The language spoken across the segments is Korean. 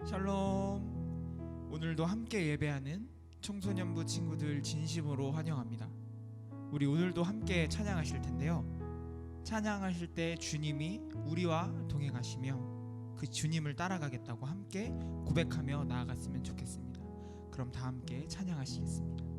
샬롬. 오늘도 함께 예배하는 청소년부 친구들 진심으로 환영합니다. 우리 오늘도 함께 찬양하실 텐데요, 찬양하실 때 주님이 우리와 동행하시며 그 주님을 따라가겠다고 함께 고백하며 나아갔으면 좋겠습니다. 그럼 다 함께 찬양하시겠습니다.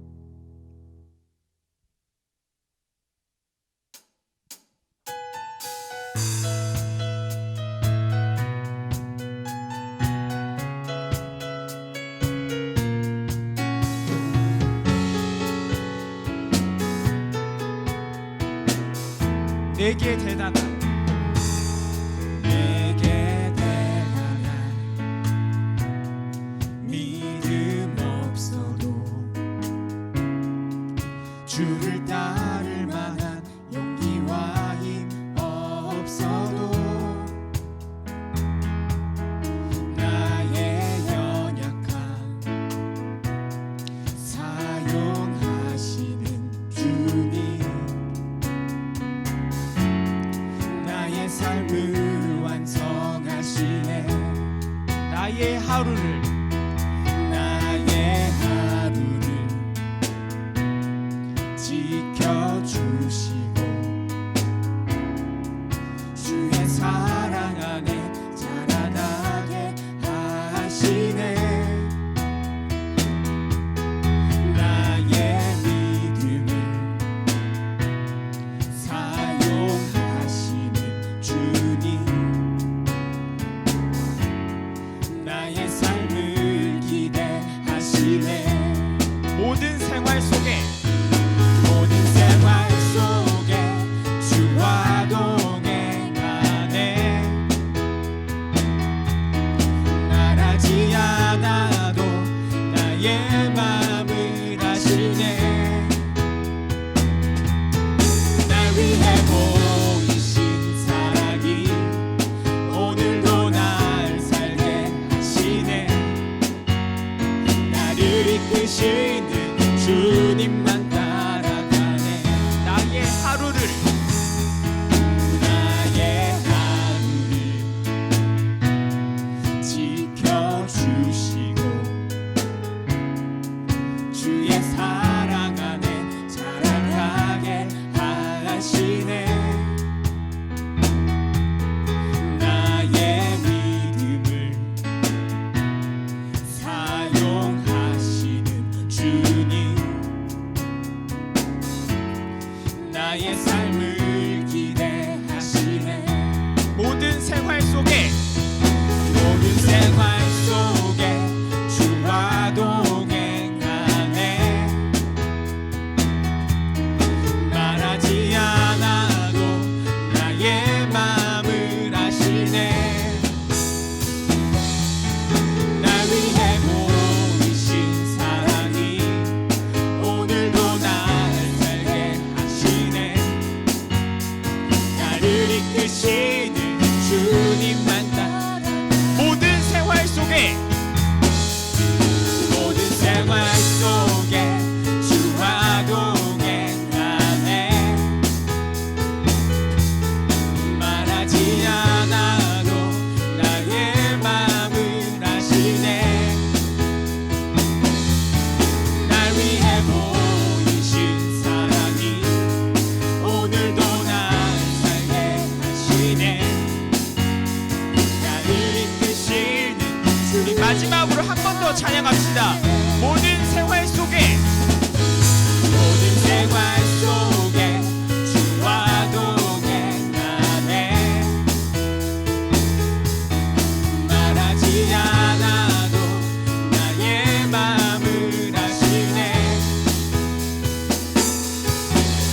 내게 대단한 믿음 없어도 주를 따를 만한 용기와 힘 없어도 나의 연약함 사용하시는 주님, 나의 삶을 완성하시네. 나의 하루를 지켜주시고 주의 사랑 안에 자라나게 하시네. 나의 믿음을 사용하시는 주님, 나의 삶을 기대하시네. 모든 생활 속에 주와 동행하네. 말하지 않아도 나의 마음을 아시네. 날 위해 보이신 사랑이 오늘도 날 살게 하시네. 나를 이끄시는 주님만 따라가네. 나의 하루를 지켜주시고 주의 사랑 안에 자라가게 하시네. 나의 믿음을 사용하시는 주님, 나의 삶을 기대하시네. 모든 생활 속에 주와 동행하네. 말하지 않아도 나의 마음을 아시네. 날 위해 보이신 사랑이 오늘도 날 살게 하시네. 나를 이끄시는 주님만 따라 모든 생활 속에 주와 동행하네. 말하지 않아도 나의 마음을 아시네. 날 위해 보이신 사랑이 오늘도 날 살게 하시네. 나를 이끄시는 주님. 마지막으로 한 번 더 찬양합시다. 모든 생활 속에 주와 동행하네. 말하지 않아도 나의 마음을 아시네.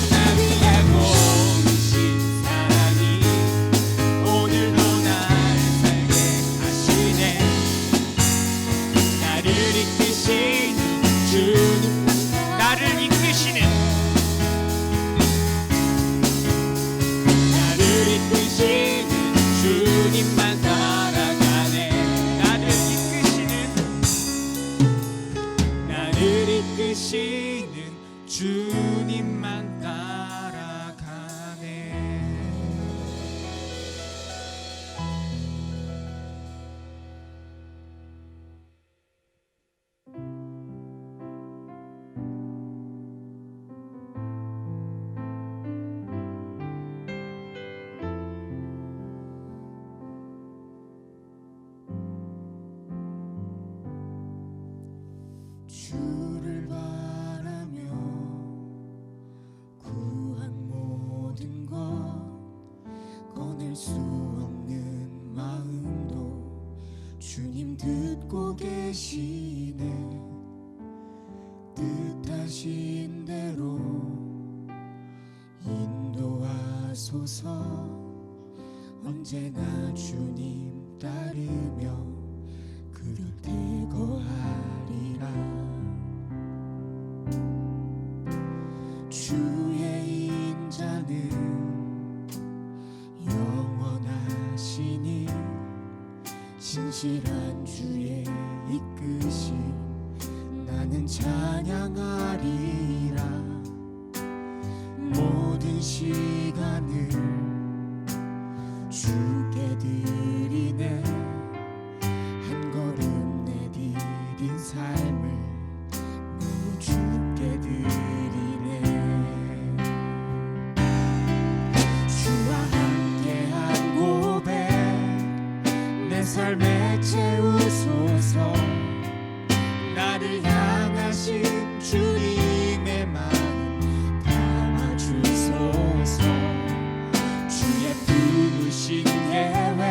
날 위해 보이신 사랑이 오늘도 날 살게 하시네. 나를 이끄시는 주님, 나를 이끄시는 주님만 따라가네. 나를 이끄시는 주님만 따라가네. 주를 바라며 구한 모든 것 꺼낼 수 없는 마음도 주님 듣고 계시네. 뜻하신 대로 인도하소서. 언제나 주님 따르며 그 곁에 거하리라. 주의 인자는 영원하시니 신실한 주의 이끄심 나는 찬양하리라. 모든 시간을 주께 드리네. 한 걸음 내디딘 삶을 모두 주께 드리네. 주와 함께한 고백 내 삶에 채우소서. 나를 향하신 주님의 마음 담아주소서. 주의 부르신 계획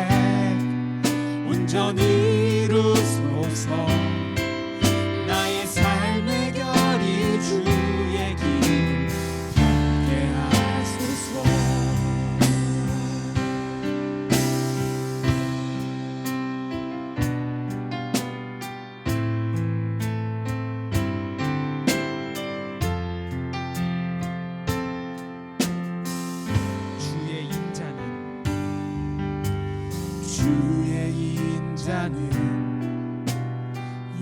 온전히 이루소서. 나의 삶의 결이 주의 길 함께 하소서. 주의 인자는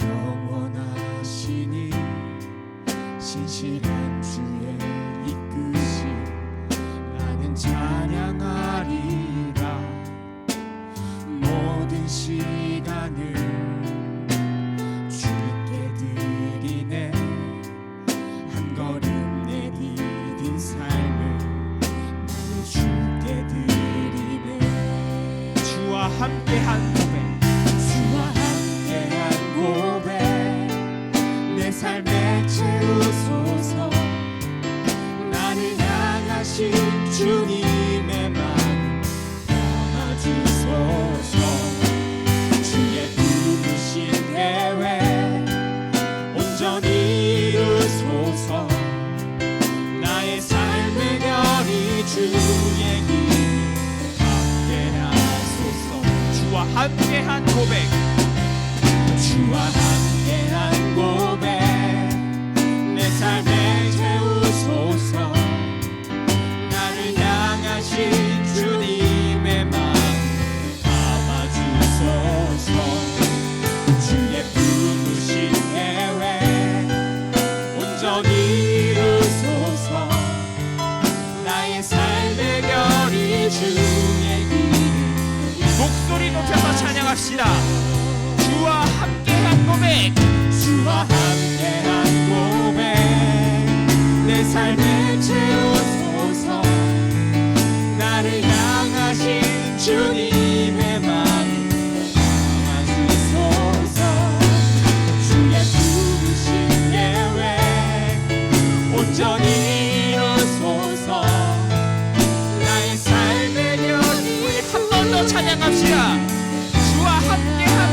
영원하시니 신실한 주의 이끄심 나는 찬양하리라. 모든 시간을 주께 드리네. 한 걸음 내디딘 삶을 모두 주께 드리네. 주와 함께한 고백 주와 함께한 고백 내 삶에 채우소서. 나를 향하신 주님의 마음 담아주소서. 주의 부르신 계획 온전히 이루소서. 나의 삶의 결이 주의 길 주와 함께한 고백 주와 함께한 고백 내 삶에 채우소서. 나를 향하신 주님의 마음 담아주소서. 주의 부르신 계획 온전히 이루소서. 나의 삶의 결이 주의 길. 목소리 높여서 찬양합시다. 주와 함께한 고백 주와 함께한 고백 내 삶에 채우소서. 나를 향하신 주님의 마음 담아주소서. 주의 부르신 계획 온전히 이루소서. 나의 삶의 결이 한 번 더 찬양합시다. 주와 함께한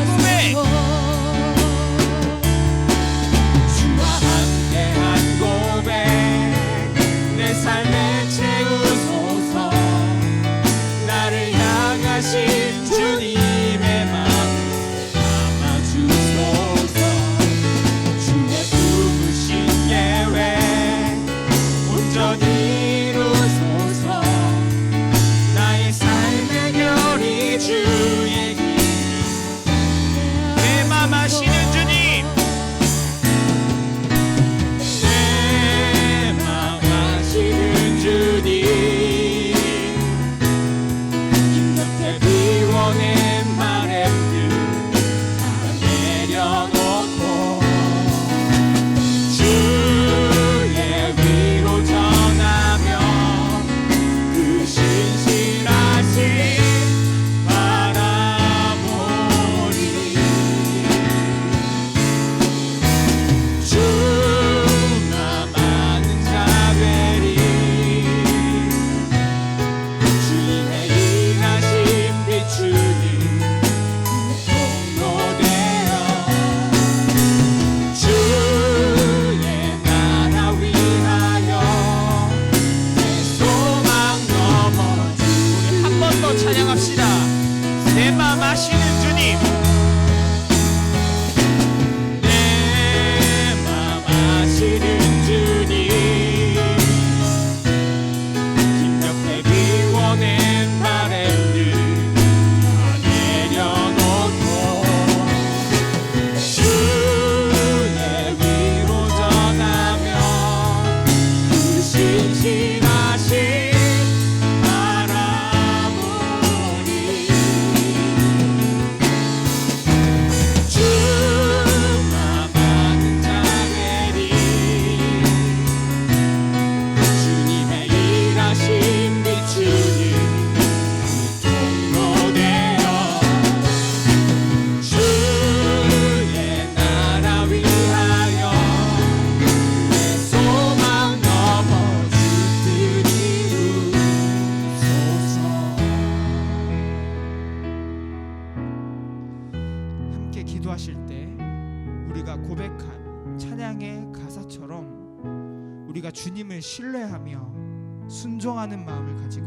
우리가 고백한 찬양의 가사처럼 우리가 주님을 신뢰하며 순종하는 마음을 가지고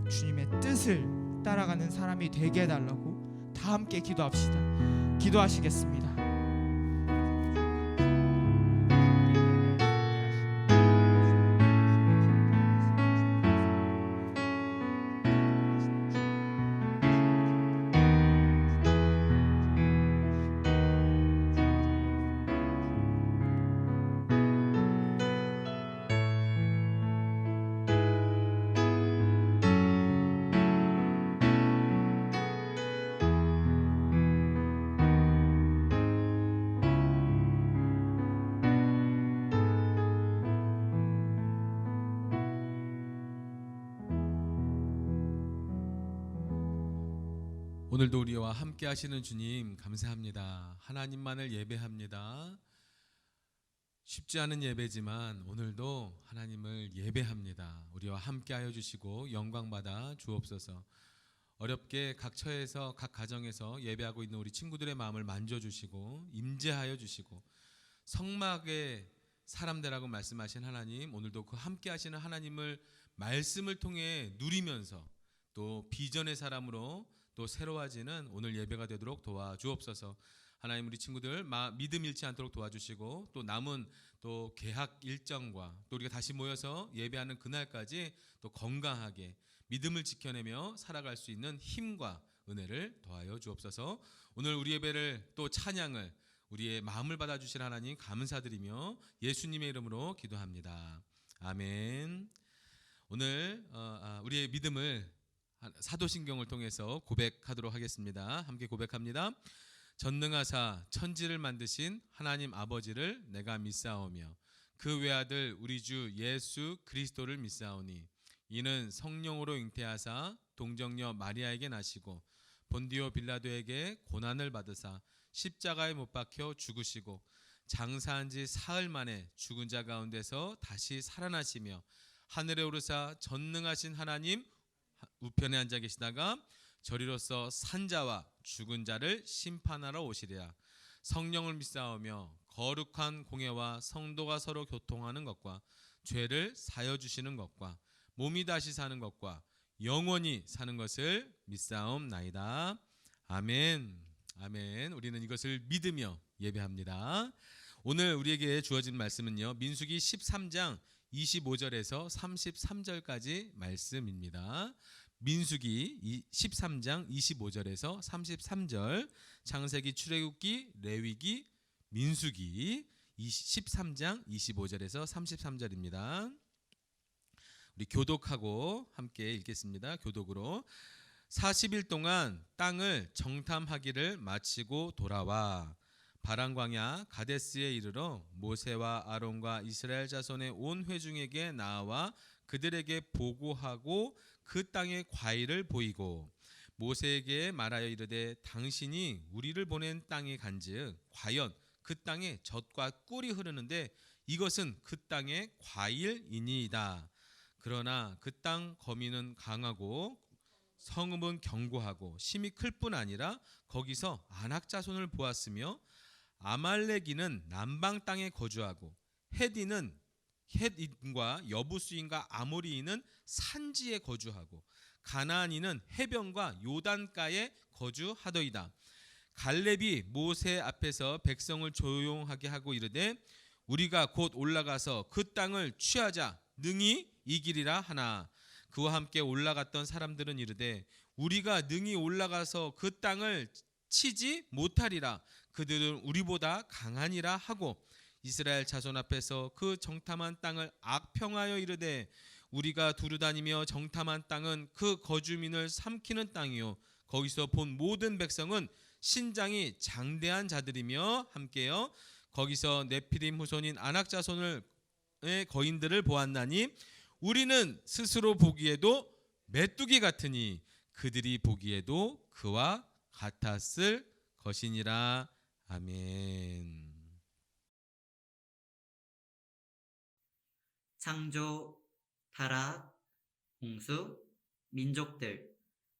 주님의 뜻을 따라가는 사람이 되게 해달라고 다 함께 기도합시다. 기도하시겠습니다. 오늘도 우리와 함께 하시는 주님 감사합니다. 하나님만을 예배합니다. 쉽지 않은 예배지만 오늘도 하나님을 예배합니다. 우리와 함께 하여 주시고 영광 받아 주옵소서. 어렵게 각 처에서 각 가정에서 예배하고 있는 우리 친구들의 마음을 만져주시고 임재하여 주시고 성막의 사람들하고 말씀하신 하나님, 오늘도 그 함께 하시는 하나님을 말씀을 통해 누리면서 또 비전의 사람으로 또 새로워지는 오늘 예배가 되도록 도와주옵소서. 하나님, 우리 친구들 믿음 잃지 않도록 도와주시고 또 남은 또 개학 일정과 또 우리가 다시 모여서 예배하는 그날까지 또 건강하게 믿음을 지켜내며 살아갈 수 있는 힘과 은혜를 더하여 주옵소서. 오늘 우리 예배를 또 찬양을 우리의 마음을 받아주실 하나님 감사드리며 예수님의 이름으로 기도합니다. 아멘. 오늘 우리의 믿음을 사도신경을 통해서 고백하도록 하겠습니다. 함께 고백합니다. 전능하사 천지를 만드신 하나님 아버지를 내가 믿사오며 그 외아들 우리 주 예수 그리스도를 믿사오니 이는 성령으로 잉태하사 동정녀 마리아에게 나시고 본디오 빌라도에게 고난을 받으사 십자가에 못 박혀 죽으시고 장사한 지 사흘 만에 죽은 자 가운데서 다시 살아나시며 하늘에 오르사 전능하신 하나님 우편에 앉아 계시다가 저리로서 산자와 죽은 자를 심판하러 오시리라. 성령을 믿사오며 거룩한 공예와 성도가 서로 교통하는 것과 죄를 사여 주시는 것과 몸이 다시 사는 것과 영원히 사는 것을 믿사옵나이다. 아멘. 아멘. 우리는 이것을 믿으며 예배합니다. 오늘 우리에게 주어진 말씀은요, 민수기 13장 25절에서 33절까지 말씀입니다. 민수기 13장 25절에서 33절, 창세기, 출애굽기, 레위기, 민수기 13장 25절에서 33절입니다. 우리 교독하고 함께 읽겠습니다. 교독으로. 40일 동안 땅을 정탐하기를 마치고 돌아와 바란광야 가데스에 이르러 모세와 아론과 이스라엘 자손의 온 회중에게 나와 그들에게 보고하고 그 땅의 과일을 보이고 모세에게 말하여 이르되 당신이 우리를 보낸 땅에 간즉 과연 그 땅에 젖과 꿀이 흐르는데 이것은 그 땅의 과일이니이다. 그러나 그 땅 거민은 강하고 성읍은 견고하고 심이 클 뿐 아니라 거기서 아낙 자손을 보았으며 아말렉이는 남방 땅에 거주하고 헷인과 여부수인과 아모리인은 산지에 거주하고 가나안인은 해변과 요단가에 거주하더이다. 갈렙이 모세 앞에서 백성을 조용하게 하고 이르되 우리가 곧 올라가서 그 땅을 취하자 능히 이기리라 하나 그와 함께 올라갔던 사람들은 이르되 우리가 능히 올라가서 그 땅을 치지 못하리라. 그들은 우리보다 강하니라 하고 이스라엘 자손 앞에서 그 정탐한 땅을 악평하여 이르되 우리가 두루다니며 정탐한 땅은 그 거주민을 삼키는 땅이요 거기서 본 모든 백성은 신장이 장대한 자들이며 함께요 거기서 네피림 후손인 아낙 자손의 거인들을 보았나니 우리는 스스로 보기에도 메뚜기 같으니 그들이 보기에도 그와 같았을 것이니라. 아멘. 창조, 타락, 홍수, 민족들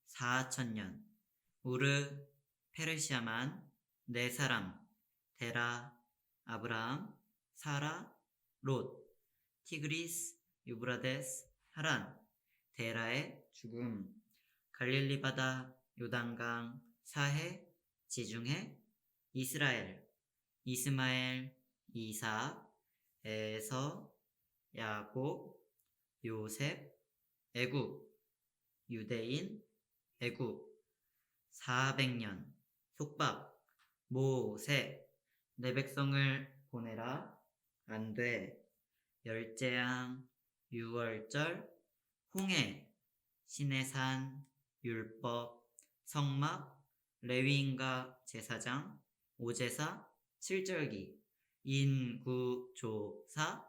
4천년 우르, 페르시아만, 네 사람, 데라, 아브라함, 사라, 롯, 티그리스, 유브라데스, 하란, 데라의 죽음, 갈릴리 바다, 요단강, 사해, 지중해, 이스라엘, 이스마엘, 이삭, 에서, 야곱, 요셉, 애굽, 유대인, 애굽, 400년, 속박, 모세, 내 백성을 보내라, 안 돼, 열재앙, 유월절, 홍해, 시내산, 율법, 성막, 레위인과 제사장, 오제사, 칠절기, 인구조사,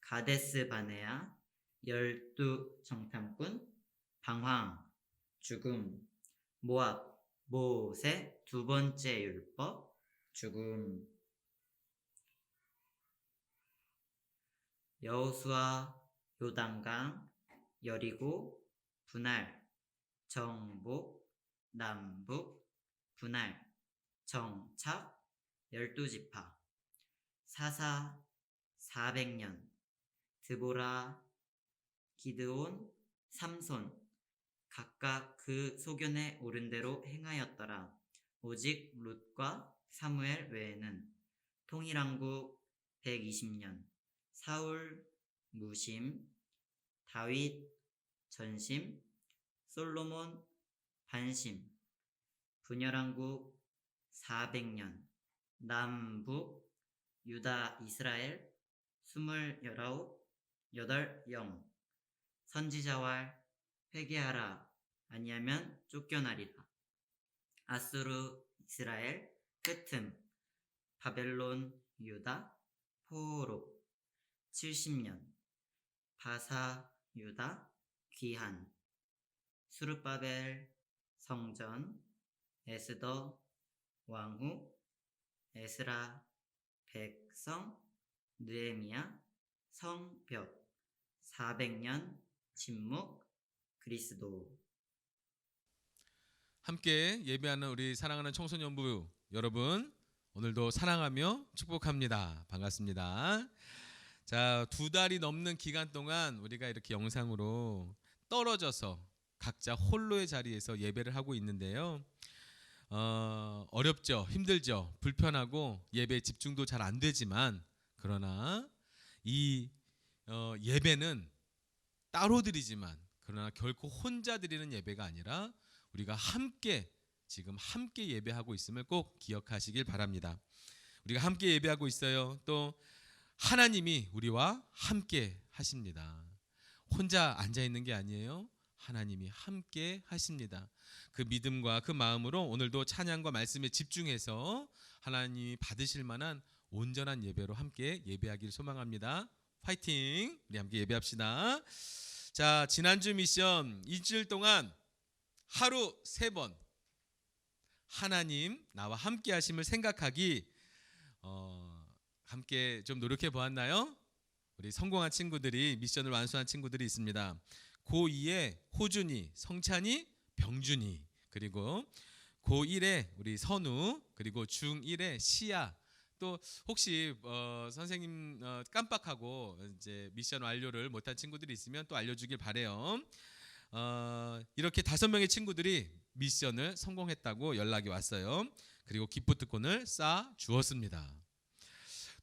가데스 바네아, 12정탐꾼, 방황, 죽음, 모압, 모세, 두 번째 율법, 죽음, 여호수아, 요단강, 여리고, 분할, 정복, 남북, 분할, 정착, 12지파, 사사, 400년, 드보라, 기드온, 삼손, 각각 그 소견에 오른 대로 행하였더라. 오직 룻과 사무엘 외에는. 통일왕국 120년, 사울, 무심, 다윗, 전심, 솔로몬, 반심, 분열왕국 400년, 남북, 유다, 이스라엘, 8영, 선지자왈, 회개하라, 아니하면 쫓겨나리라. 아수르, 이스라엘, 끄틈, 바벨론, 유다, 포로, 70년, 바사, 유다, 귀한, 수르바벨, 성전, 에스더, 왕후, 에스라, 백성, 느헤미야, 성벽, 400년, 침묵, 그리스도. 함께 예배하는 우리 사랑하는 청소년부 여러분, 오늘도 사랑하며 축복합니다. 반갑습니다. 자, 2달이 넘는 기간 동안 우리가 이렇게 영상으로 떨어져서 각자 홀로의 자리에서 예배를 하고 있는데요. 어렵죠, 힘들죠, 불편하고 예배에 집중도 잘 안 되지만, 그러나 이 예배는 따로 드리지만, 그러나 결코 혼자 드리는 예배가 아니라 우리가 지금 함께 예배하고 있음을 꼭 기억하시길 바랍니다. 우리가 함께 예배하고 있어요. 또 하나님이 우리와 함께 하십니다. 혼자 앉아 있는 게 아니에요. 하나님이 함께 하십니다. 그 믿음과 그 마음으로 오늘도 찬양과 말씀에 집중해서 하나님이 받으실 만한 온전한 예배로 함께 예배하기를 소망합니다. 화이팅! 우리 함께 예배합시다. 자, 지난주 미션 일주일 동안 하루 3번 하나님 나와 함께 하심을 생각하기 함께 좀 노력해 보았나요? 우리 성공한 친구들이, 미션을 완수한 친구들이 있습니다. 고2에 호준이, 성찬이, 병준이, 그리고 고1에 우리 선우, 그리고 중1에 시아. 또 혹시 선생님 깜빡하고 이제 미션 완료를 못한 친구들이 있으면 또 알려주길 바래요. 이렇게 5명의 친구들이 미션을 성공했다고 연락이 왔어요. 그리고 기프트콘을 쌓아 주었습니다.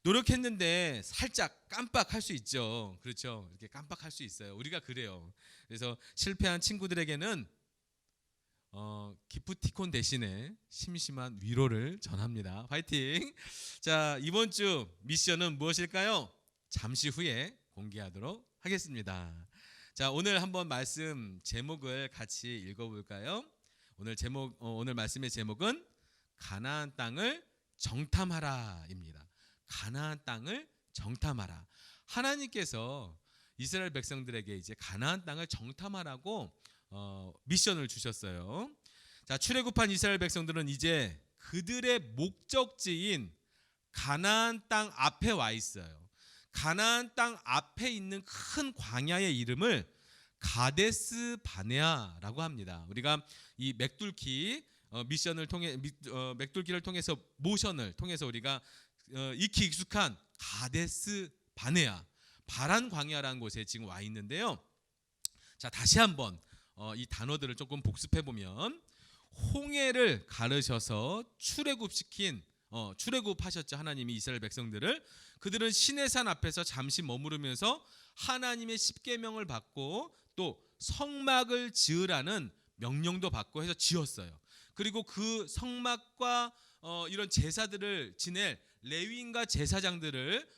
노력했는데 살짝 깜빡할 수 있죠. 그렇죠? 이렇게 깜빡할 수 있어요. 우리가 그래요. 그래서 실패한 친구들에게는 기프티콘 대신에 심심한 위로를 전합니다. 화이팅! 자, 이번 주 미션은 무엇일까요? 잠시 후에 공개하도록 하겠습니다. 자, 오늘 한번 말씀 제목을 같이 읽어볼까요? 오늘 말씀의 제목은 가나안 땅을 정탐하라입니다. 가나안 땅을 정탐하라. 하나님께서 이스라엘 백성들에게 이제 가나안 땅을 정탐하라고 미션을 주셨어요. 자, 출애굽한 이스라엘 백성들은 이제 그들의 목적지인 가나안 땅 앞에 와 있어요. 가나안 땅 앞에 있는 큰 광야의 이름을 가데스 바네아라고 합니다. 우리가 이 맥둘키 미션을 통해 맥둘키를 통해서 모션을 통해서 우리가 익히 익숙한 가데스 바네아, 바란 광야라는 곳에 지금 와 있는데요. 자, 다시 한번 이 단어들을 조금 복습해 보면, 홍해를 가르셔서 출애굽하셨죠. 하나님이 이스라엘 백성들을. 그들은 시내산 앞에서 잠시 머무르면서 하나님의 십계명을 받고 또 성막을 지으라는 명령도 받고 해서 지었어요. 그리고 그 성막과 이런 제사들을 지낼 레위인과 제사장들을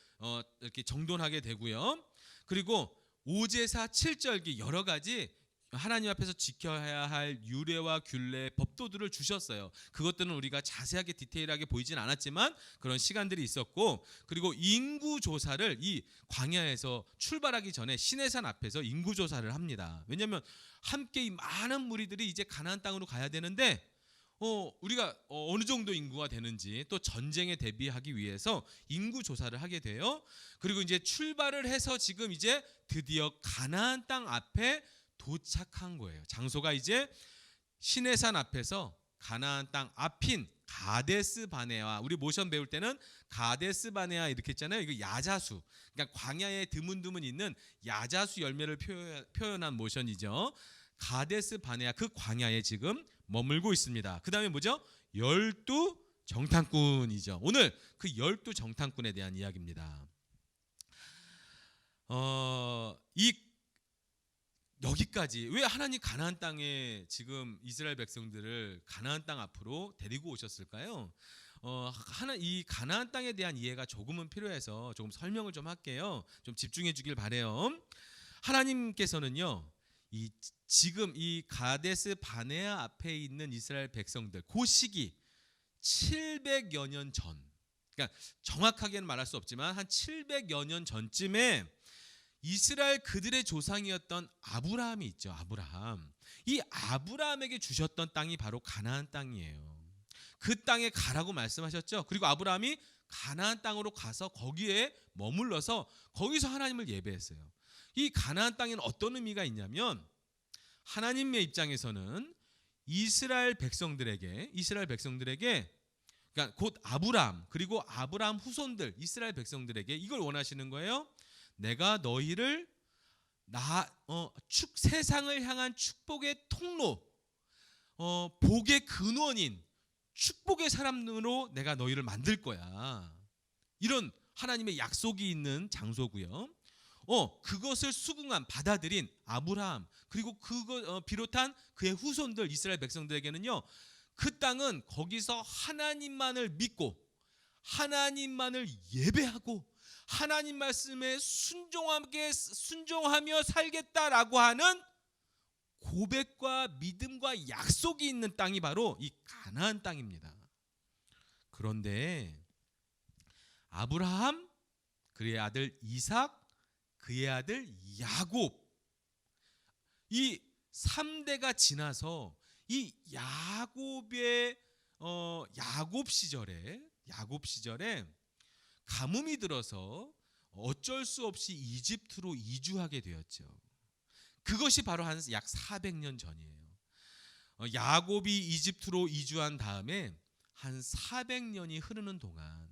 이렇게 정돈하게 되고요. 그리고 오제사, 칠절기 여러 가지 하나님 앞에서 지켜야 할 유례와 균례, 법도들을 주셨어요. 그것들은 우리가 자세하게 디테일하게 보이진 않았지만 그런 시간들이 있었고, 그리고 인구조사를 이 광야에서 출발하기 전에 시내산 앞에서 인구조사를 합니다. 왜냐하면 함께 이 많은 무리들이 이제 가나안 땅으로 가야 되는데 우리가 어느 정도 인구가 되는지, 또 전쟁에 대비하기 위해서 인구 조사를 하게 돼요. 그리고 이제 출발을 해서 지금 이제 드디어 가나안 땅 앞에 도착한 거예요. 장소가 이제 시내산 앞에서 가나안 땅 앞인 가데스 바네아, 우리 모션 배울 때는 가데스 바네아 이렇게 했잖아요. 이거 야자수, 그러니까 광야에 드문드문 있는 야자수 열매를 표현한 모션이죠. 가데스 바네아, 그 광야에 지금 머물고 있습니다. 그 다음에 뭐죠? 12 정탐꾼이죠. 오늘 그 12 정탐꾼에 대한 이야기입니다. 여기까지 왜 하나님 가나안 땅에 지금 이스라엘 백성들을 가나안 땅 앞으로 데리고 오셨을까요? 이 가나안 땅에 대한 이해가 조금은 필요해서 조금 설명을 좀 할게요. 좀 집중해 주길 바래요. 하나님께서는요, 지금 이 가데스 바네아 앞에 있는 이스라엘 백성들, 그 시기 700여 년 전, 그러니까 정확하게는 말할 수 없지만 한 700여 년 전쯤에 이스라엘 그들의 조상이었던 아브라함이 있죠. 아브라함. 이 아브라함에게 주셨던 땅이 바로 가나안 땅이에요. 그 땅에 가라고 말씀하셨죠. 그리고 아브라함이 가나안 땅으로 가서 거기에 머물러서 거기서 하나님을 예배했어요. 이 가나안 땅에는 어떤 의미가 있냐면, 하나님의 입장에서는 이스라엘 백성들에게 그러니까 곧 아브라함, 그리고 아브라함 후손들 이스라엘 백성들에게 이걸 원하시는 거예요. 내가 너희를 세상을 향한 축복의 통로, 복의 근원인 축복의 사람으로 내가 너희를 만들 거야. 이런 하나님의 약속이 있는 장소고요. 그것을 수긍한, 받아들인 아브라함, 그리고 그거 비롯한 그의 후손들 이스라엘 백성들에게는요, 그 땅은 거기서 하나님만을 믿고 하나님만을 예배하고 하나님 말씀에 순종하며 살겠다라고 하는 고백과 믿음과 약속이 있는 땅이 바로 이 가나안 땅입니다. 그런데 아브라함, 그의 아들 이삭, 그의 아들 야곱, 이 3대가 지나서 이 야곱 시절에 가뭄이 들어서 어쩔 수 없이 이집트로 이주하게 되었죠. 그것이 바로 한 약 400년 전이에요. 야곱이 이집트로 이주한 다음에 한 400년이 흐르는 동안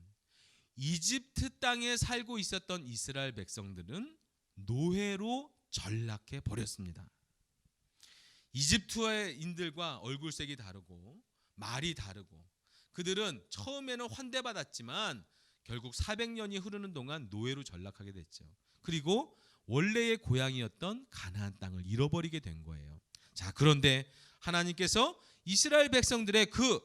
이집트 땅에 살고 있었던 이스라엘 백성들은 노예로 전락해 버렸습니다. 이집트인들과 얼굴색이 다르고 말이 다르고, 그들은 처음에는 환대받았지만 결국 400년이 흐르는 동안 노예로 전락하게 됐죠. 그리고 원래의 고향이었던 가나안 땅을 잃어버리게 된 거예요. 자, 그런데 하나님께서 이스라엘 백성들의 그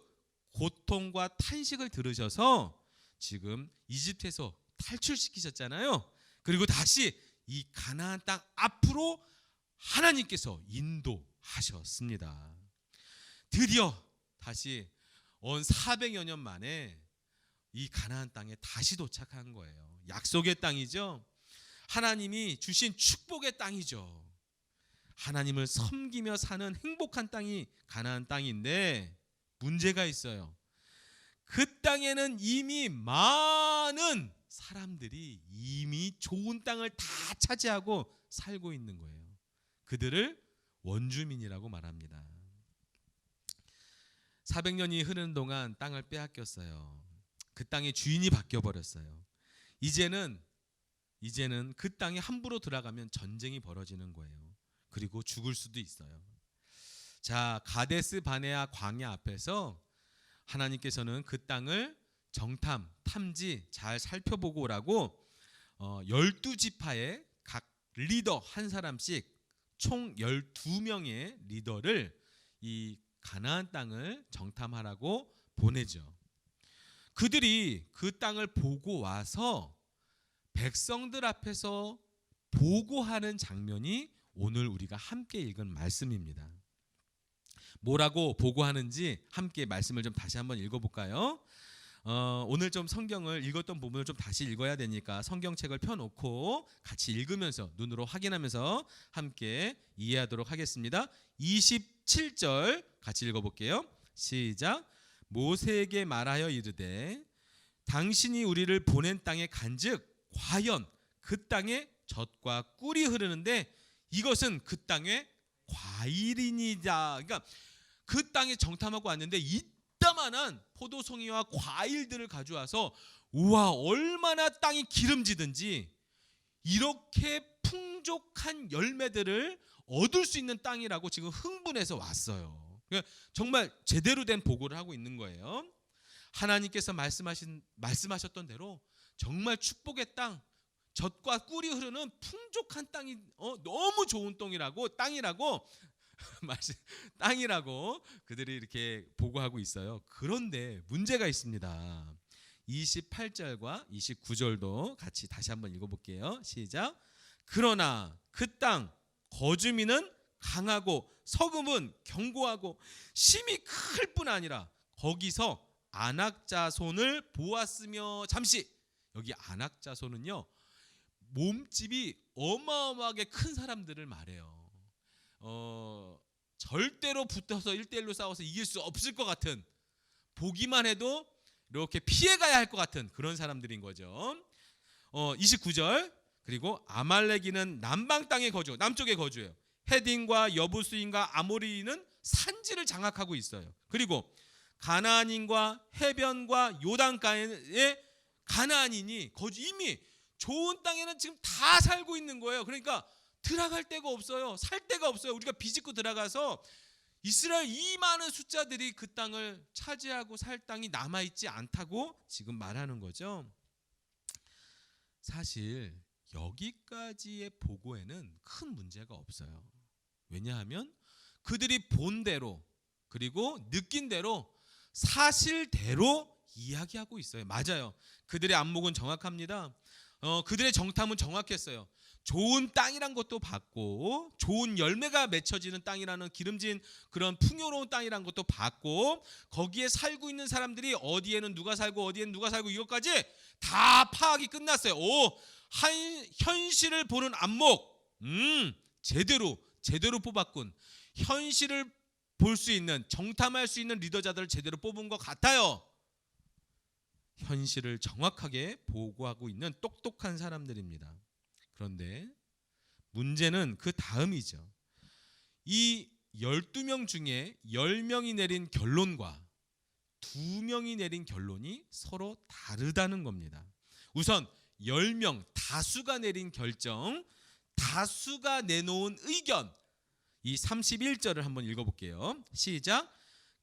고통과 탄식을 들으셔서 지금 이집트에서 탈출시키셨잖아요. 그리고 다시 이 가나안 땅 앞으로 하나님께서 인도하셨습니다. 드디어 다시 400여 년 만에 이 가나안 땅에 다시 도착한 거예요. 약속의 땅이죠. 하나님이 주신 축복의 땅이죠. 하나님을 섬기며 사는 행복한 땅이 가나안 땅인데, 문제가 있어요. 그 땅에는 이미 많은 사람들이 이미 좋은 땅을 다 차지하고 살고 있는 거예요. 그들을 원주민이라고 말합니다. 400년이 흐르는 동안 땅을 빼앗겼어요. 그 땅의 주인이 바뀌어 버렸어요. 이제는 그 땅에 함부로 들어가면 전쟁이 벌어지는 거예요. 그리고 죽을 수도 있어요. 자, 가데스 바네아 광야 앞에서 하나님께서는 그 땅을 탐지 잘 살펴보고 오라고 12지파의 각 리더 한 사람씩 총 12명의 리더를 이 가나안 땅을 정탐하라고 보내죠. 그들이 그 땅을 보고 와서 백성들 앞에서 보고하는 장면이 오늘 우리가 함께 읽은 말씀입니다. 뭐라고 보고하는지 함께 말씀을 좀 다시 한번 읽어볼까요? 오늘 좀 성경을 읽었던 부분을 좀 다시 읽어야 되니까 성경책을 펴놓고 같이 읽으면서 눈으로 확인하면서 함께 이해하도록 하겠습니다. 27절 같이 읽어볼게요. 시작. 모세에게 말하여 이르되 당신이 우리를 보낸 땅에 간즉 과연 그 땅에 젖과 꿀이 흐르는데 이것은 그 땅의 과일이니이다. 그러니까 그 땅에 정탐하고 왔는데 이따만한 포도송이와 과일들을 가져와서 우와 얼마나 땅이 기름지든지 이렇게 풍족한 열매들을 얻을 수 있는 땅이라고 지금 흥분해서 왔어요. 그러니까 정말 제대로 된 보고를 하고 있는 거예요. 하나님께서 말씀하셨던 대로 정말 축복의 땅, 젖과 꿀이 흐르는 풍족한 땅이 너무 좋은 땅이라고 그들이 이렇게 보고하고 있어요. 그런데 문제가 있습니다. 28절과 29절도 같이 다시 한번 읽어볼게요. 시작. 그러나 그 땅 거주민은 강하고 서금은 견고하고 심이 클 뿐 아니라 거기서 안악자손을 보았으며 잠시 여기 안악자손은요 몸집이 어마어마하게 큰 사람들을 말해요. 절대로 붙어서 1대1로 싸워서 이길 수 없을 것 같은 보기만 해도 이렇게 피해가야 할 것 같은 그런 사람들인 거죠. 29절 그리고 아말렉이는 남방 땅에 남쪽에 거주해요. 헤딘과 여부스인과 아모리는 산지를 장악하고 있어요. 그리고 가나안인과 해변과 요단가에 가나안인이 이미 좋은 땅에는 지금 다 살고 있는 거예요. 그러니까 들어갈 데가 없어요. 살 데가 없어요. 우리가 비집고 들어가서 이스라엘 이 많은 숫자들이 그 땅을 차지하고 살 땅이 남아있지 않다고 지금 말하는 거죠. 사실 여기까지의 보고에는 큰 문제가 없어요. 왜냐하면 그들이 본 대로 그리고 느낀 대로 사실대로 이야기하고 있어요. 맞아요. 그들의 안목은 정확합니다. 그들의 정탐은 정확했어요. 좋은 땅이란 것도 봤고 좋은 열매가 맺혀지는 땅이라는 기름진 그런 풍요로운 땅이란 것도 봤고 거기에 살고 있는 사람들이 어디에는 누가 살고 어디에는 누가 살고 이것까지 다 파악이 끝났어요. 현실을 보는 안목 제대로 뽑았군. 현실을 볼 수 있는 정탐할 수 있는 리더자들을 제대로 뽑은 것 같아요. 현실을 정확하게 보고하고 있는 똑똑한 사람들입니다. 그런데 문제는 그 다음이죠. 이 12명 중에 10명이 내린 결론과 2명이 내린 결론이 서로 다르다는 겁니다. 우선 10명 다수가 내린 결정, 다수가 내놓은 의견, 이 31절을 한번 읽어볼게요. 시작.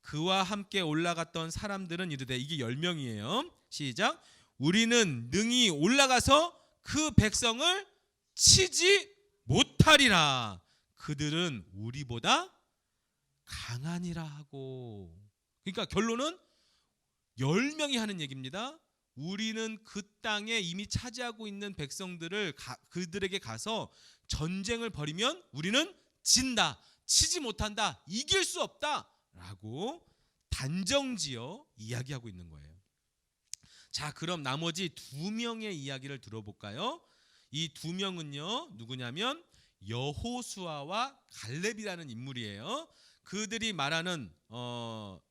그와 함께 올라갔던 사람들은 이르되 이게 10명이에요. 시작. 우리는 능히 올라가서 그 백성을 치지 못하리라. 그들은 우리보다 강하니라 하고. 그러니까 결론은 10명이 하는 얘기입니다. 우리는 그 땅에 이미 차지하고 있는 백성들을 그들에게 가서 전쟁을 벌이면 우리는 진다, 치지 못한다, 이길 수 없다 라고 단정지어 이야기하고 있는 거예요. 자, 그럼 나머지 2명의 이야기를 들어볼까요? 이 2명은요 누구냐면 여호수아와 갈렙이라는 인물이에요. 그들이 말하는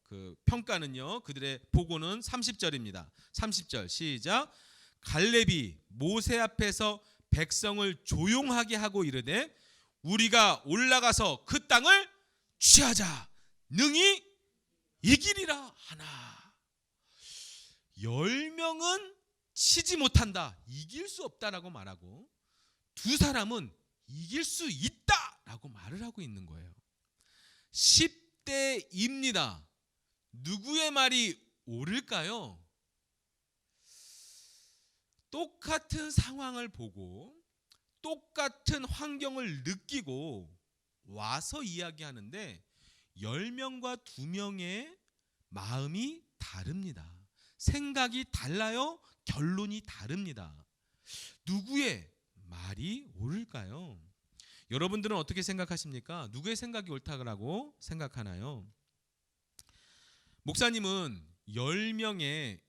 그 평가는요, 그들의 보고는 30절입니다. 30절 시작. 갈렙이 모세 앞에서 백성을 조용하게 하고 이르되 우리가 올라가서 그 땅을 취하자 능히 이기리라 하나. 10명은 치지 못한다, 이길 수 없다라고 말하고, 두 사람은 이길 수 있다라고 말을 하고 있는 거예요. 10대입니다. 누구의 말이 옳을까요? 똑같은 상황을 보고 똑같은 환경을 느끼고 와서 이야기하는데 10명과 2명의 마음이 다릅니다. 생각이 달라요. 결론이 다릅니다. 누구의 말이 옳을까요? 여러분들은 어떻게 생각하십니까? 누구의 생각이 옳다고 생각하나요? 목사님은 10명의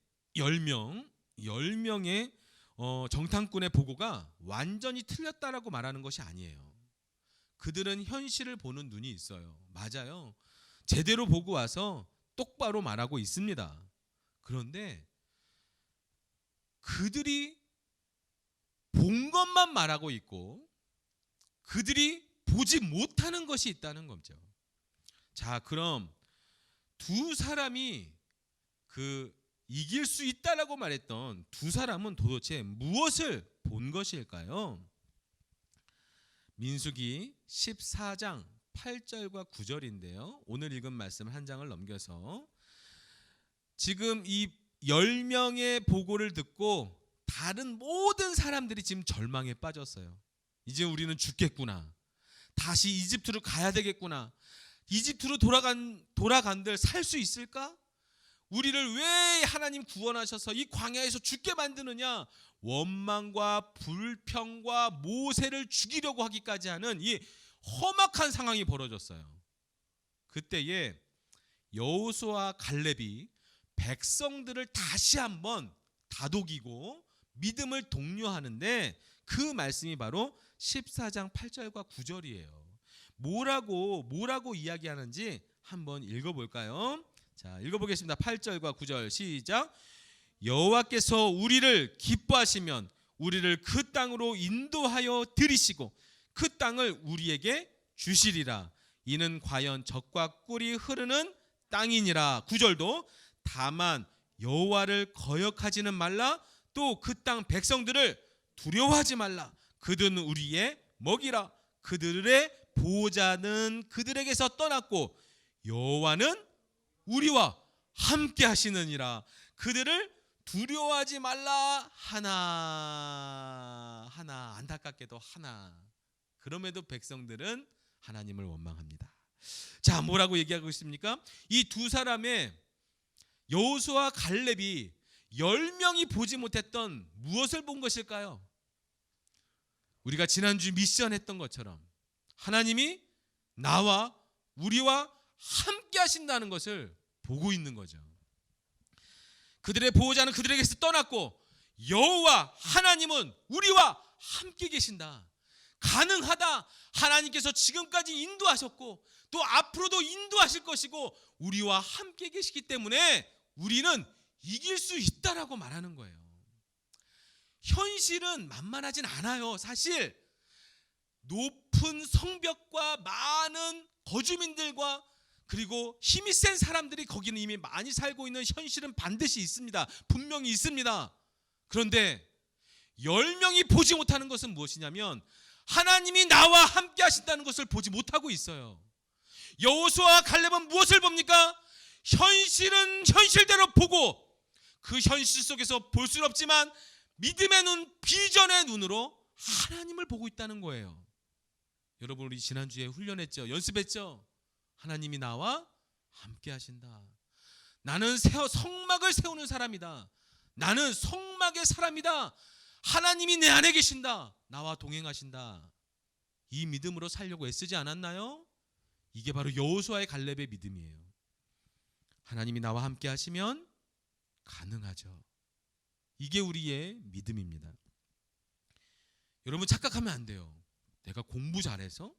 정탐꾼의 보고가 완전히 틀렸다라고 말하는 것이 아니에요. 그들은 현실을 보는 눈이 있어요. 맞아요. 제대로 보고 와서 똑바로 말하고 있습니다. 그런데 그들이 본 것만 말하고 있고 그들이 보지 못하는 것이 있다는 거죠. 자, 그럼 두 사람이 이길 수 있다라고 말했던 두 사람은 도대체 무엇을 본 것일까요? 민수기 14장 8절과 9절인데요. 오늘 읽은 말씀 한 장을 넘겨서 지금 이 10명의 보고를 듣고 다른 모든 사람들이 지금 절망에 빠졌어요. 이제 우리는 죽겠구나. 다시 이집트로 가야 되겠구나. 이집트로 돌아간들 살 수 있을까? 우리를 왜 하나님 구원하셔서 이 광야에서 죽게 만드느냐? 원망과 불평과 모세를 죽이려고 하기까지 하는 이 험악한 상황이 벌어졌어요. 그때에 여호수아와 갈렙이 백성들을 다시 한번 다독이고 믿음을 독려하는데 그 말씀이 바로 14장 8절과 9절이에요. 뭐라고 이야기하는지 한번 읽어볼까요? 자, 읽어보겠습니다. 8절과 9절 시작. 여호와께서 우리를 기뻐하시면 우리를 그 땅으로 인도하여 들이시고 그 땅을 우리에게 주시리라. 이는 과연 젖과 꿀이 흐르는 땅이니라. 9절도 다만 여호와를 거역하지는 말라. 또 그 땅 백성들을 두려워하지 말라. 그들은 우리의 먹이라. 그들의 보호자는 그들에게서 떠났고 여호와는 우리와 함께 하시느니라. 그들을 두려워하지 말라 하나 안타깝게도 하나. 그럼에도 백성들은 하나님을 원망합니다. 자, 뭐라고 얘기하고 있습니까? 이 두 사람의 여호수아와 갈렙이 10명이 보지 못했던 무엇을 본 것일까요? 우리가 지난주 미션 했던 것처럼 하나님이 나와 우리와 함께 하신다는 것을 보고 있는 거죠. 그들의 보호자는 그들에게서 떠났고 여호와 하나님은 우리와 함께 계신다. 가능하다. 하나님께서 지금까지 인도하셨고 또 앞으로도 인도하실 것이고 우리와 함께 계시기 때문에 우리는 이길 수 있다라고 말하는 거예요. 현실은 만만하진 않아요. 사실 높은 성벽과 많은 거주민들과 그리고 힘이 센 사람들이 거기는 이미 많이 살고 있는 현실은 반드시 있습니다. 분명히 있습니다. 그런데 10명이 보지 못하는 것은 무엇이냐면 하나님이 나와 함께 하신다는 것을 보지 못하고 있어요. 여호수아와 갈렙은 무엇을 봅니까? 현실은 현실대로 보고 그 현실 속에서 볼 수는 없지만 믿음의 눈, 비전의 눈으로 하나님을 보고 있다는 거예요. 여러분, 우리 지난주에 훈련했죠? 연습했죠? 하나님이 나와 함께 하신다. 나는 성막을 세우는 사람이다. 나는 성막의 사람이다. 하나님이 내 안에 계신다. 나와 동행하신다. 이 믿음으로 살려고 애쓰지 않았나요? 이게 바로 여호수아의 갈렙의 믿음이에요. 하나님이 나와 함께 하시면 가능하죠. 이게 우리의 믿음입니다. 여러분, 착각하면 안 돼요. 내가 공부 잘해서,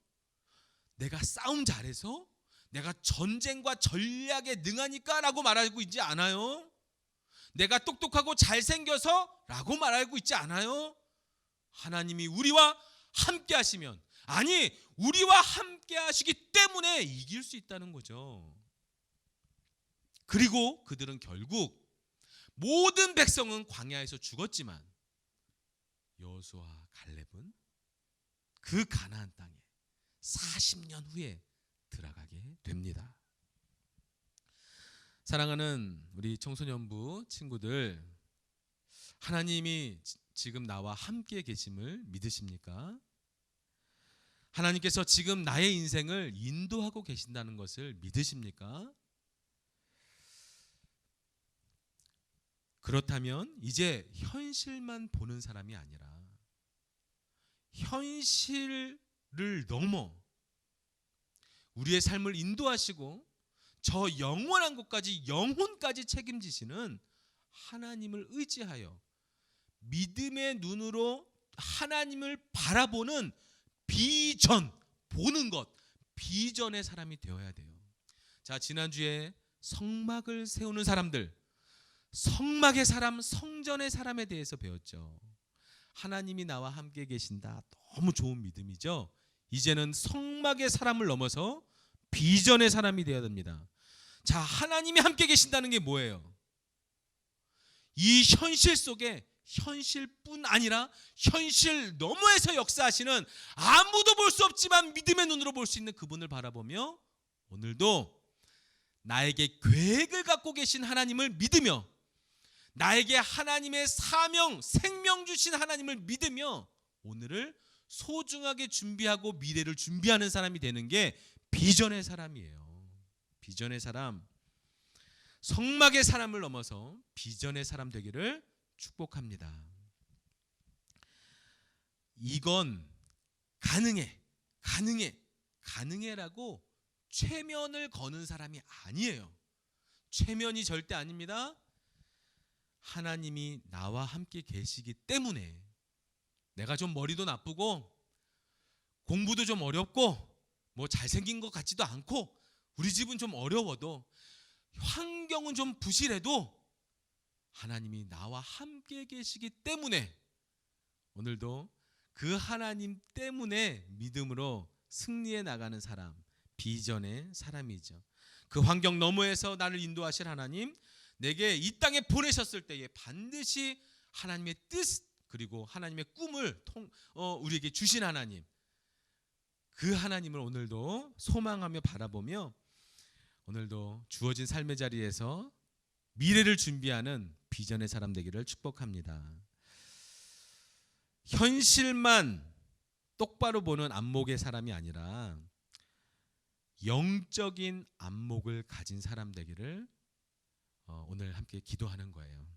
내가 싸움 잘해서, 내가 전쟁과 전략에 능하니까 라고 말하고 있지 않아요. 내가 똑똑하고 잘생겨서 라고 말하고 있지 않아요. 하나님이 우리와 함께 하시면, 아니 우리와 함께 하시기 때문에 이길 수 있다는 거죠. 그리고 그들은 결국 모든 백성은 광야에서 죽었지만 여호수아와 갈렙은 그 가나안 땅에 40년 후에 들어가게 됩니다. 사랑하는 우리 청소년부 친구들, 하나님이 지금 나와 함께 계심을 믿으십니까? 하나님께서 지금 나의 인생을 인도하고 계신다는 것을 믿으십니까? 그렇다면 이제 현실만 보는 사람이 아니라 현실을 넘어 우리의 삶을 인도하시고 저 영원한 곳까지, 영혼까지 책임지시는 하나님을 의지하여 믿음의 눈으로 하나님을 바라보는 비전, 보는 것, 비전의 사람이 되어야 돼요. 자, 지난주에 성막을 세우는 사람들, 성막의 사람, 성전의 사람에 대해서 배웠죠. 하나님이 나와 함께 계신다. 너무 좋은 믿음이죠. 이제는 성막의 사람을 넘어서 비전의 사람이 되어야 됩니다. 자, 하나님이 함께 계신다는 게 뭐예요? 이 현실 속에 현실뿐 아니라 현실 너머에서 역사하시는, 아무도 볼 수 없지만 믿음의 눈으로 볼 수 있는 그분을 바라보며 오늘도 나에게 계획을 갖고 계신 하나님을 믿으며, 나에게 하나님의 사명, 생명 주신 하나님을 믿으며 오늘을 소중하게 준비하고 미래를 준비하는 사람이 되는 게 비전의 사람이에요. 비전의 사람, 성막의 사람을 넘어서 비전의 사람 되기를 축복합니다. 이건 가능해라고 최면을 거는 사람이 아니에요. 최면이 절대 아닙니다. 하나님이 나와 함께 계시기 때문에, 내가 좀 머리도 나쁘고 공부도 좀 어렵고 뭐 잘생긴 것 같지도 않고 우리 집은 좀 어려워도 환경은 좀 부실해도 하나님이 나와 함께 계시기 때문에 오늘도 그 하나님 때문에 믿음으로 승리해 나가는 사람, 비전의 사람이죠. 그 환경 너머에서 나를 인도하실 하나님, 내게 이 땅에 보내셨을 때에 반드시 하나님의 뜻 그리고 하나님의 꿈을 우리에게 주신 하나님, 그 하나님을 오늘도 소망하며 바라보며 오늘도 주어진 삶의 자리에서 미래를 준비하는 비전의 사람 되기를 축복합니다. 현실만 똑바로 보는 안목의 사람이 아니라 영적인 안목을 가진 사람 되기를 오늘 함께 기도하는 거예요.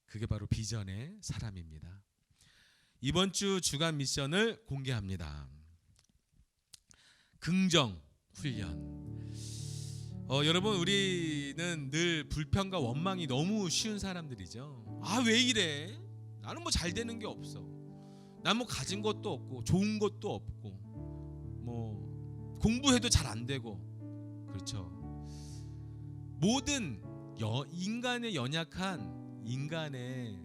그게 바로 비전의 사람입니다. 이번 주 주간 미션을 공개합니다. 긍정 훈련. 여러분, 우리는 늘 불평과 원망이 너무 쉬운 사람들이죠. 아, 왜 이래? 나는 뭐 잘 되는 게 없어. 난 뭐 가진 것도 없고 좋은 것도 없고 뭐 공부해도 잘 안 되고. 그렇죠. 모든 인간의 연약한 인간의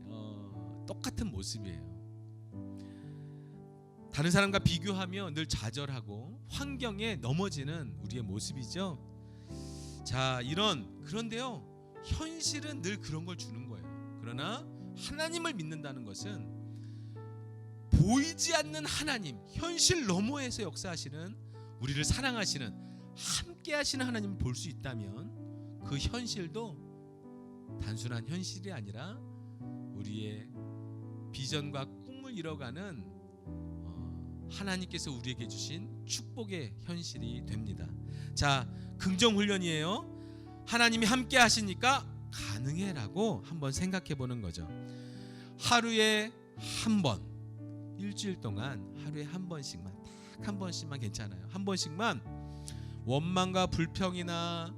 똑같은 모습이에요. 다른 사람과 비교하며 늘 좌절하고 환경에 넘어지는 우리의 모습이죠. 자, 그런데요, 현실은 늘 그런 걸 주는 거예요. 그러나 하나님을 믿는다는 것은 보이지 않는 하나님, 현실 너머에서 역사하시는, 우리를 사랑하시는, 함께 하시는 하나님을 볼 수 있다면 그 현실도 단순한 현실이 아니라 우리의 비전과 꿈을 이뤄가는 하나님께서 우리에게 주신 축복의 현실이 됩니다. 자, 긍정 훈련이에요. 하나님이 함께 하시니까 가능해라고 한번 생각해 보는 거죠. 하루에 한 번, 일주일 동안 하루에 한 번씩만, 딱 한 번씩만 괜찮아요. 한 번씩만 원망과 불평이나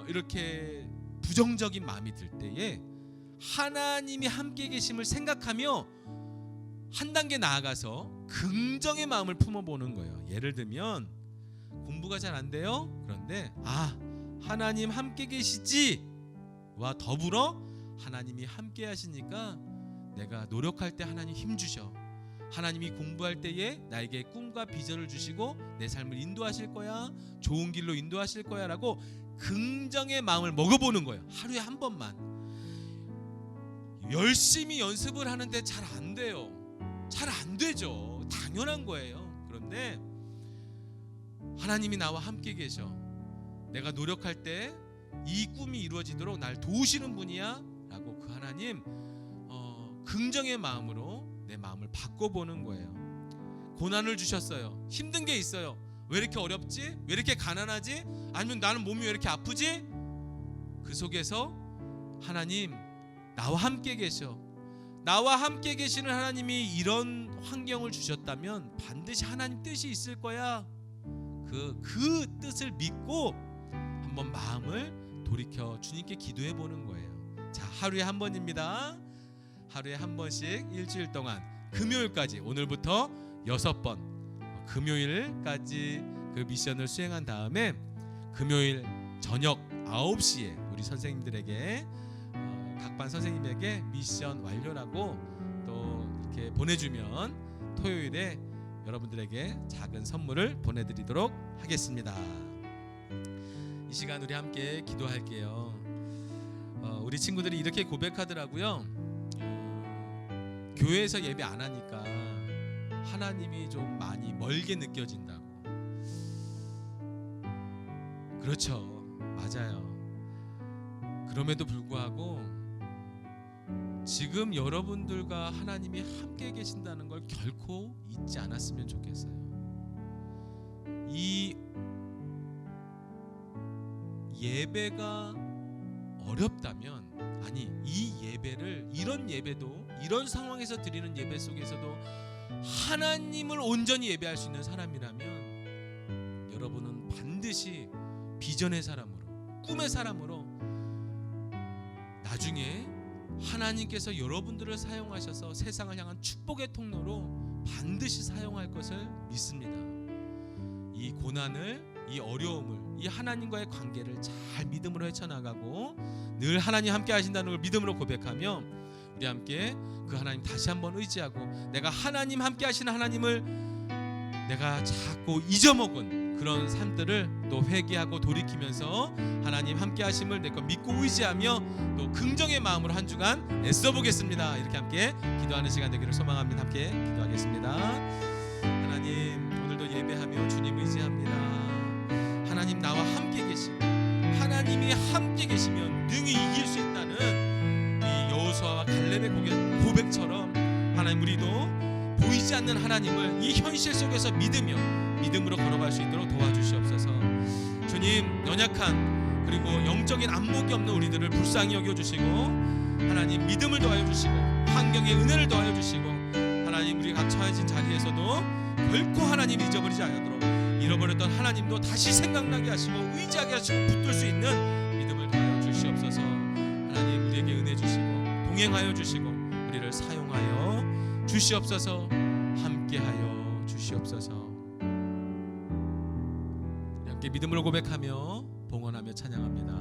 이렇게 부정적인 마음이 들 때에 하나님이 함께 계심을 생각하며 한 단계 나아가서 긍정의 마음을 품어보는 거예요. 예를 들면 공부가 잘 안 돼요. 그런데 하나님 함께 계시지와 더불어 하나님이 함께 하시니까 내가 노력할 때 하나님 힘 주셔. 하나님이 공부할 때에 나에게 꿈과 비전을 주시고 내 삶을 인도하실 거야. 좋은 길로 인도하실 거야 라고 긍정의 마음을 먹어보는 거예요. 하루에 한 번만. 열심히 연습을 하는데 잘 안 돼요. 잘 안 되죠. 당연한 거예요. 그런데 하나님이 나와 함께 계셔. 내가 노력할 때 이 꿈이 이루어지도록 날 도우시는 분이야 라고 그 하나님 긍정의 마음으로 내 마음을 바꿔보는 거예요. 고난을 주셨어요. 힘든 게 있어요. 왜 이렇게 어렵지? 왜 이렇게 가난하지? 아니면 나는 몸이 왜 이렇게 아프지? 그 속에서 하나님 나와 함께 계셔. 나와 함께 계시는 하나님이 이런 환경을 주셨다면 반드시 하나님 뜻이 있을 거야. 그 뜻을 믿고 한번 마음을 돌이켜 주님께 기도해 보는 거예요. 자, 하루에 한 번입니다. 하루에 한 번씩 일주일 동안 금요일까지, 오늘부터 6번 금요일까지 그 미션을 수행한 다음에 금요일 저녁 9시에 우리 선생님들에게 각 반 선생님에게 미션 완료라고 또 이렇게 보내주면 토요일에 여러분들에게 작은 선물을 보내드리도록 하겠습니다. 이 시간 우리 함께 기도할게요. 우리 친구들이 이렇게 고백하더라고요. 교회에서 예배 안 하니까 하나님이 좀 많이 멀게 느껴진다고. 그렇죠, 맞아요. 그럼에도 불구하고 지금 여러분들과 하나님이 함께 계신다는 걸 결코 잊지 않았으면 좋겠어요. 이 예배가 어렵다면, 아니 이 예배를, 이런 예배도, 이런 상황에서 드리는 예배 속에서도 하나님을 온전히 예배할 수 있는 사람이라면 여러분은 반드시 비전의 사람으로, 꿈의 사람으로 나중에 하나님께서 여러분들을 사용하셔서 세상을 향한 축복의 통로로 반드시 사용할 것을 믿습니다. 이 고난을, 이 어려움을, 이 하나님과의 관계를 잘 믿음으로 헤쳐나가고 늘 하나님 함께 하신다는 걸 믿음으로 고백하며 우리 함께 그 하나님 다시 한번 의지하고, 내가 하나님 함께 하시는 하나님을 내가 자꾸 잊어먹은 그런 삶들을 또 회개하고 돌이키면서 하나님 함께 하심을 내가 믿고 의지하며 또 긍정의 마음으로 한 주간 애써보겠습니다. 이렇게 함께 기도하는 시간 되기를 소망합니다. 함께 기도하겠습니다. 하나님, 오늘도 예배하며 주님 의지합니다. 하나님 나와 함께 계시고, 하나님이 함께 계시면 능히 이길 수 있다는 이 여호수아와 갈렙의 고백처럼 하나님, 우리도 보이지 않는 하나님을 이 현실 속에서 믿음으로 걸어갈 수 있도록 도와주시옵소서. 주님, 연약한 그리고 영적인 안목이 없는 우리들을 불쌍히 여겨주시고 하나님 믿음을 더하여 주시고 환경에 은혜를 더하여 주시고 하나님, 우리가 각 처해진 자리에서도 결코 하나님 잊어버리지 않도록 잃어버렸던 하나님도 다시 생각나게 하시고 의지하게 하시고 붙들 수 있는 믿음을 더하여 주시옵소서. 하나님, 우리에게 은혜 주시고 동행하여 주시고 우리를 사용하여 주시옵소서. 함께하여 주시옵소서. 함께 믿음으로 고백하며 봉헌하며 찬양합니다.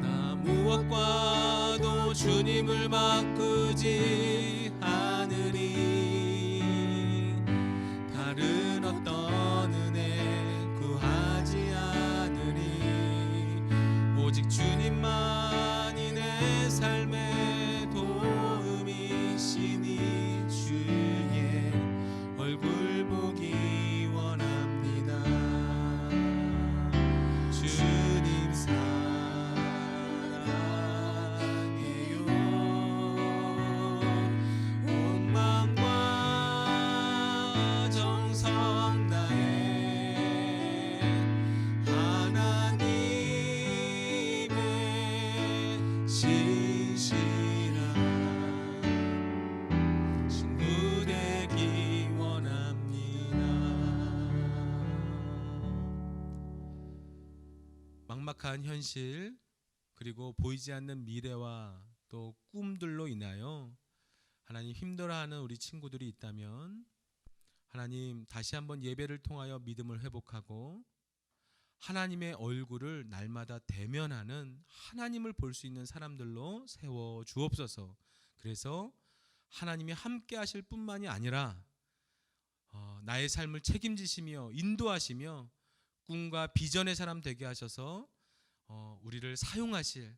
나 무엇과도 주님을 바꾸지 않으리. 다른 어떤 은혜 구하지 않으리. 오직 주님만이 내 삶의 도움이시니 주의 얼굴 보기 원합니다. 주님 사랑해요. 온 마음과 정성 다해 하나님의 진실한 친구 되기 원합니다. 막막한 현실 그리고 보이지 않는 미래와 또 꿈들로 인하여 하나님 힘들어하는 우리 친구들이 있다면 하나님, 다시 한번 예배를 통하여 믿음을 회복하고 하나님의 얼굴을 날마다 대면하는, 하나님을 볼 수 있는 사람들로 세워 주옵소서. 그래서 하나님이 함께 하실 뿐만이 아니라 나의 삶을 책임지시며 인도하시며 꿈과 비전의 사람 되게 하셔서 우리를 사용하실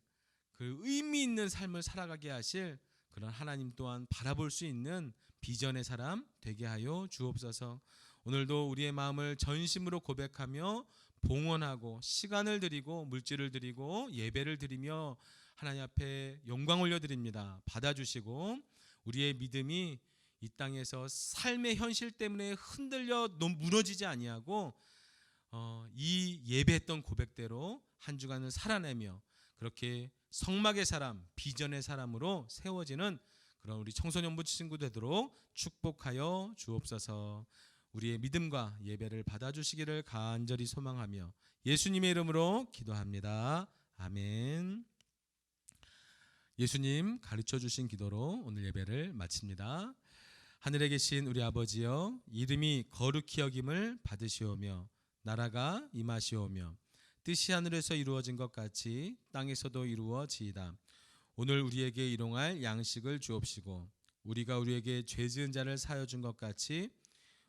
그 의미 있는 삶을 살아가게 하실 그런 하나님 또한 바라볼 수 있는 비전의 사람 되게 하여 주옵소서. 오늘도 우리의 마음을 전심으로 고백하며 봉헌하고 시간을 드리고 물질을 드리고 예배를 드리며 하나님 앞에 영광 올려드립니다. 받아주시고 우리의 믿음이 이 땅에서 삶의 현실 때문에 흔들려 무너지지 아니하고 이 예배했던 고백대로 한 주간을 살아내며 그렇게 성막의 사람, 비전의 사람으로 세워지는 그런 우리 청소년부 친구 되도록 축복하여 주옵소서. 우리의 믿음과 예배를 받아주시기를 간절히 소망하며 예수님의 이름으로 기도합니다. 아멘. 예수님 가르쳐 주신 기도로 오늘 예배를 마칩니다. 하늘에 계신 우리 아버지여, 이름이 거룩히 여김을 받으시오며 나라가 임하시오며 뜻이 하늘에서 이루어진 것 같이 땅에서도 이루어지이다. 오늘 우리에게 일용할 양식을 주옵시고 우리가 우리에게 죄 지은 자를 사하여 준 것 같이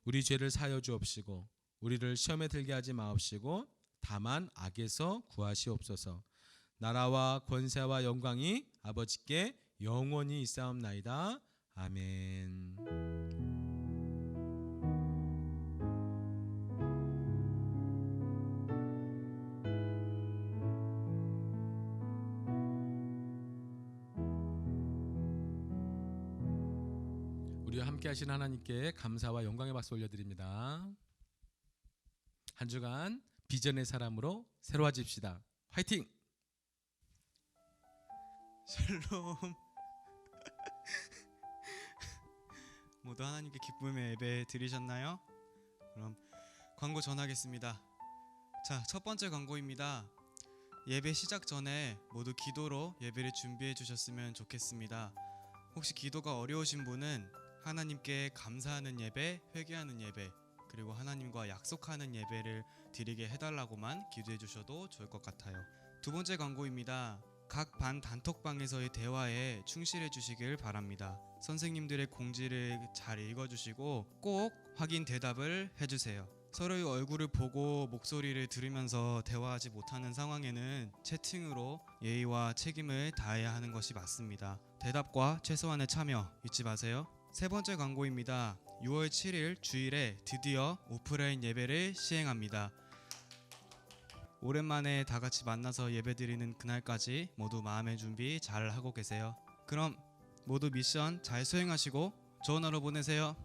우리 죄를 사하여 주옵시고 우리를 시험에 들게 하지 마옵시고 다만 악에서 구하시옵소서. 나라와 권세와 영광이 아버지께 영원히 있사옵나이다. 아멘. 우리와 함께 하신 하나님께 감사와 영광의 박수 올려드립니다. 한 주간 비전의 사람으로 새로워집시다. 화이팅! 샬롬. 모두 하나님께 기쁨의 예배 드리셨나요? 그럼 광고 전하겠습니다. 자, 첫 번째 광고입니다. 예배 시작 전에 모두 기도로 예배를 준비해 주셨으면 좋겠습니다. 혹시 기도가 어려우신 분은 하나님께 감사하는 예배, 회개하는 예배, 그리고 하나님과 약속하는 예배를 드리게 해달라고만 기도해 주셔도 좋을 것 같아요. 두 번째 광고입니다. 각 반 단톡방에서의 대화에 충실해 주시길 바랍니다. 선생님들의 공지를 잘 읽어주시고 꼭 확인 대답을 해주세요. 서로의 얼굴을 보고 목소리를 들으면서 대화하지 못하는 상황에는 채팅으로 예의와 책임을 다해야 하는 것이 맞습니다. 대답과 최소한의 참여 잊지 마세요. 세 번째 광고입니다. 6월 7일 주일에 드디어 오프라인 예배를 시행합니다. 오랜만에 다 같이 만나서 예배드리는 그날까지 모두 마음의 준비 잘 하고 계세요. 그럼 모두 미션 잘 수행하시고 좋은 하루 보내세요.